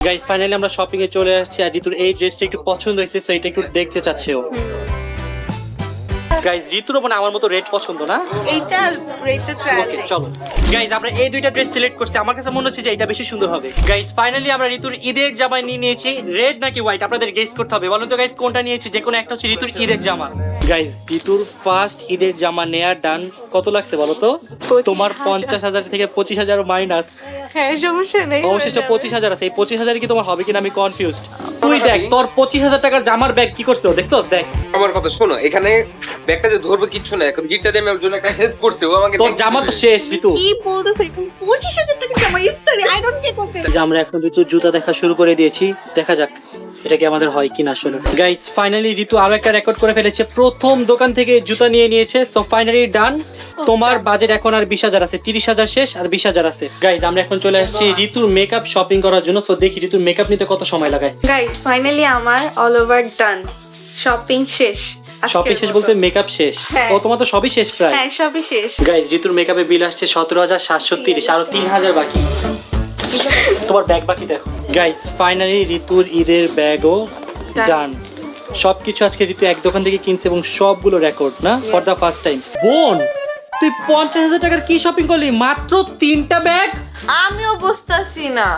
Guys finally আমরা shopping এ চলে আসছি আর ঋতুর এই ড্রেসটা একটু পছন্দ হয়েছে সো এটা একটু দেখতে চাচ্ছে ও। গাইস ঋতুর মানে আমার মতো রেড পছন্দ না? এইটা রেটটা ট্রায়াল ওকে চলো গাইস আমরা এই দুইটা ড্রেস সিলেক্ট করছি আমার কাছে মনে হচ্ছে যে এটা বেশি সুন্দর হবে। গাইস ফাইনালি আমরা ঋতুর ঈদের জামা নিয়ে নিয়েছি রেড নাকি হোয়াইট আপনাদের গেস করতে হবে বলুন তো গাইস কোনটা নিয়েছি যে কোনো একটা হচ্ছে ঋতুর ঈদের জামা। গাইস ঋতুর ফার্স্ট ঈদের জামা নেয়ার ডান কত লাগছে বলো তো? 25,000 তোমার 50,000 থেকে 25,000 মাইনাস হ্যাঁ সমস্যা নেই অবশিষ্ট 25,000 আছে এই 25,000 কি তোমার হবে কিনা আমি কনফিউজড। তুই দেখ তোর 25,000 টাকার জামার ব্যাগ কি করছো দেখছো দেখ আমার কথা শোনো এখানে ব্যাগটা যে ধরবে কিচ্ছু না এখন গিফটটা দিয়ে আমি ওর জন্য একটা হেল্প করছি ও আমাকে তোর জামা তো শেষ ঋতু। কি বলতেছ এখন 25,000 টাকা জামা ইফতারি আই ডোন্ট কেয়ার করতে যে আমরা এখন ঋতুর জুতা দেখা শুরু করে দিয়েছি দেখা যাক এটা কি আমাদের হয় কিনা আসলে। গাইস ফাইনালি ঋতু আরো একটা রেকর্ড করে ফেলেছে প্রথম দোকান থেকে জুতা নিয়ে নিয়েছে সো ফাইনালি ডান। তোমার বাজেট এখন আর 20,000 আছে 30,000 শেষ আর 20,000 আছে। গাইস আমরা এখন চলে আসছি ঋতুর মেকআপ শপিং করার জন্য সো দেখি ঋতুর মেকআপ নিতে কত সময় লাগায়। গাইস ফাইনালি আমার অল ওভার ডান শপিং শেষ আজকের শপিং শেষ মতো। বলতে মেকআপ শেষ হ্যাঁ। ও তোমার তো সবই শেষ প্রায়। হ্যাঁ সবই শেষ গাইস ঋতুর মেকআপে বিল আসছে 17,730 আরো 3,000 বাকি। তোমার ব্যাগ বাকি দেখো। গাইস ফাইনালি ঋতুর ঈদের ব্যাগও ডান সবকিছু আজকে ঋতু এক দোকান থেকে কিনছে এবং সবগুলো রেকর্ড না ফর দা ফার্স্ট টাইম। বোন তুই 50,000 টাকার কি শপিং করলি মাত্র 3টা ব্যাগ? আমিও বুঝতাছি না